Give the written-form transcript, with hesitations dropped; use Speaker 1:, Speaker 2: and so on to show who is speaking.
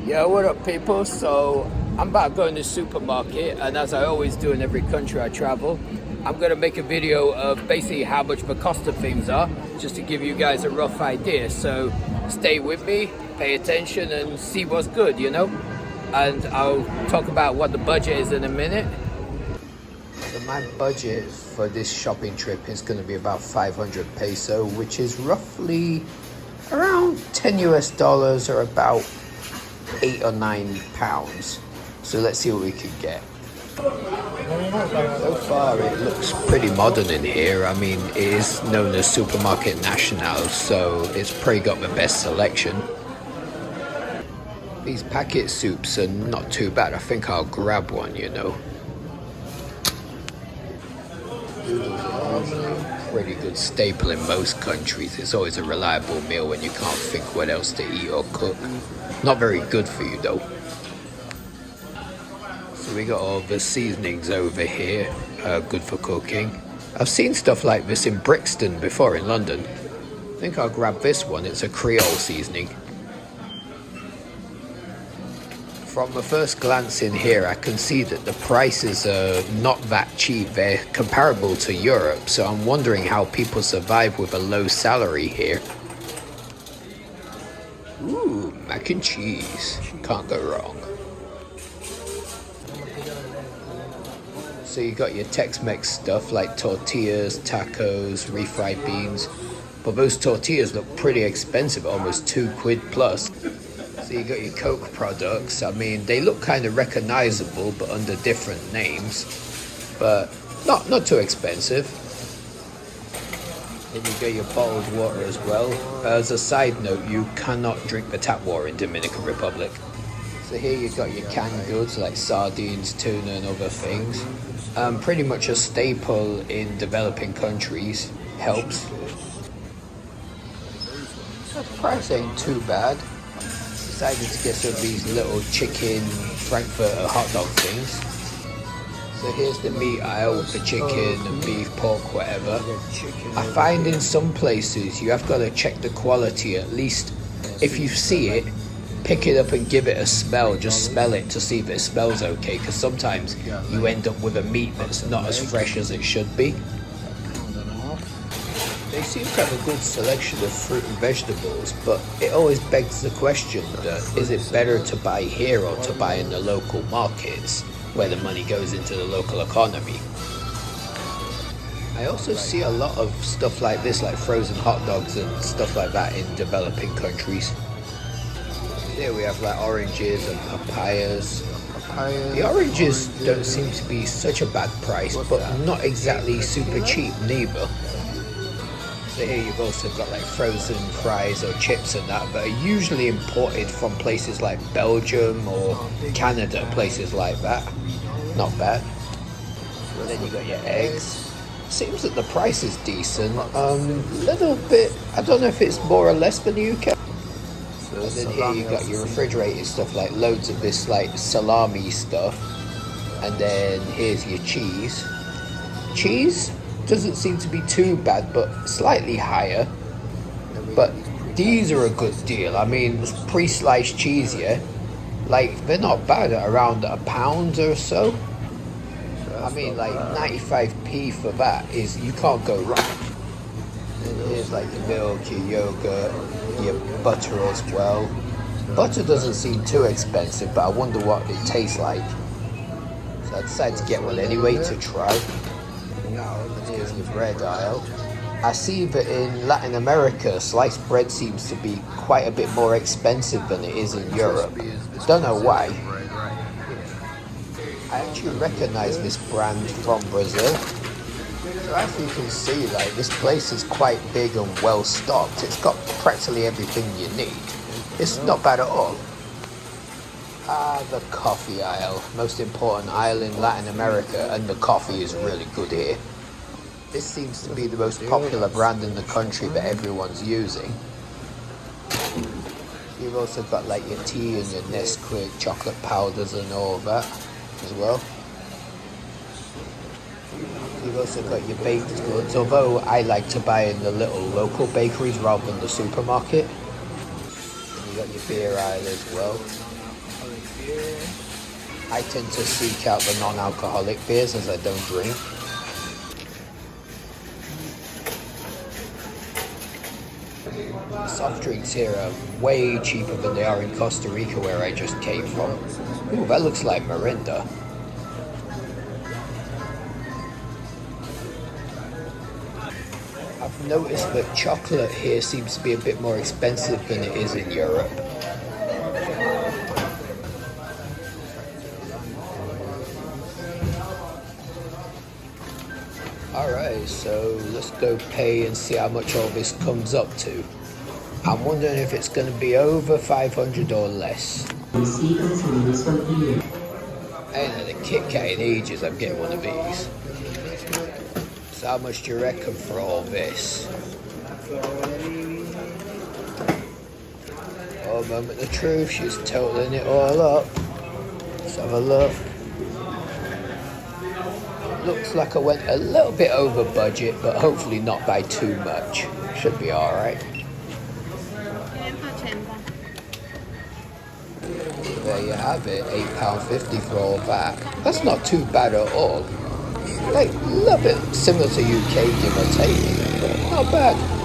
Speaker 1: Yeah, what up, people? So I'm about to go in the supermarket, and as I always do in every country I travel, I'm going to make a video of basically how much the cost of things are, just to give you guys a rough idea. So stay with me, pay attention, and see what's good, you know? And I'll talk about what the budget is in a minute. So my budget for this shopping trip is going to be about 500 peso, which is roughly around 10 US dollars or about 8 or 9 pounds. So let's see what we can get. So far it looks pretty modern in here. I mean, it is known as Supermarket Nacional, so it's probably got the best selection. These packet soups are not too bad. I think I'll grab one, you know. Noodles are usually a pretty good staple in most countries. It's always a reliable meal when you can't think what else to eat or cook. Not very good for you though. So we got all the seasonings over here, good for cooking. I've seen stuff like this in Brixton before in London. I think I'll grab this one. It's a Creole seasoning. From the first glance in here, I can see that the prices are not that cheap. They're comparable to Europe, so I'm wondering how people survive with a low salary here. Ooh, mac and cheese. Can't go wrong. So you got your Tex-Mex stuff like tortillas, tacos, refried beans. But those tortillas look pretty expensive, almost £2 plus. So you got your Coke products. I mean, they look kind of recognizable, but under different names. But not too expensive. Then you get your bottled water as well. As a side note, you cannot drink the tap water in Dominican Republic. So here you got your canned goods like sardines, tuna and other things. Pretty much a staple in developing countries. Helps. The price ain't too bad. Decided to get some of these little chicken Frankfurter hot dog things. So here's the meat aisle with the chicken and beef, pork, whatever. I find in some places you have got to check the quality at least. If you see it, pick it up and give it a smell. Just smell it to see if it smells okay, because sometimes you end up with a meat that's not as fresh as it should be. They seem to have a good selection of fruit and vegetables, but it always begs the question that is it better to buy here or to buy in the local markets where the money goes into the local economy. I also see a lot of stuff like this, like frozen hot dogs and stuff like that in developing countries. Here we have like oranges and papayas. The oranges don't seem to be such a bad price, but not exactly super cheap neither. So here you've also got like frozen fries or chips and that, but are usually imported from places like Belgium or Canada, places like that. Not bad. And then you got your eggs. Seems that the price is decent. Little bit, I don't know if it's more or less than the UK. And then here you got your refrigerated stuff, like loads of this like salami stuff. And then here's your cheese. Cheese doesn't seem to be too bad, but slightly higher. But these are a good deal. I mean, pre-sliced cheese, yeah, like they're not bad at around £1 or so. I mean, like 95p for that is, you can't go wrong. And here's like your milk, your yogurt, your butter as well. Butter doesn't seem too expensive, but I wonder what it tastes like. So I decided to get one anyway to try. Here's your bread aisle. I see that in Latin America, sliced bread seems to be quite a bit more expensive than it is in Europe. Don't know why. I actually recognize this brand from Brazil. So as you can see, like, this place is quite big and well stocked. It's got practically everything you need. It's not bad at all. The coffee aisle. Most important aisle in Latin America, and the coffee is really good here. This seems to be the most popular brand in the country that everyone's using. You've also got like your tea and your Nesquik, chocolate powders and all of that as well. You've also got your baked goods, although I like to buy in the little local bakeries rather than the supermarket. And you got beer aisle as well. I tend to seek out the non-alcoholic beers as I don't drink. Soft drinks here are way cheaper than they are in Costa Rica, where I just came from. Ooh, that looks like Mirinda. I've noticed that chocolate here seems to be a bit more expensive than it is in Europe. Alright, so let's go pay and see how much all this comes up to. I'm wondering if it's going to be over 500 or less. I ain't had a Kit Kat in ages, I'm getting one of these. So how much do you reckon for all this? Oh, moment of truth, she's totaling it all up. Let's have a look. Looks like I went a little bit over budget, but hopefully not by too much. Should be alright. There you have it, £8.50 for all that. That's not too bad at all. Like, love it. Similar to UK, give or take, but not bad.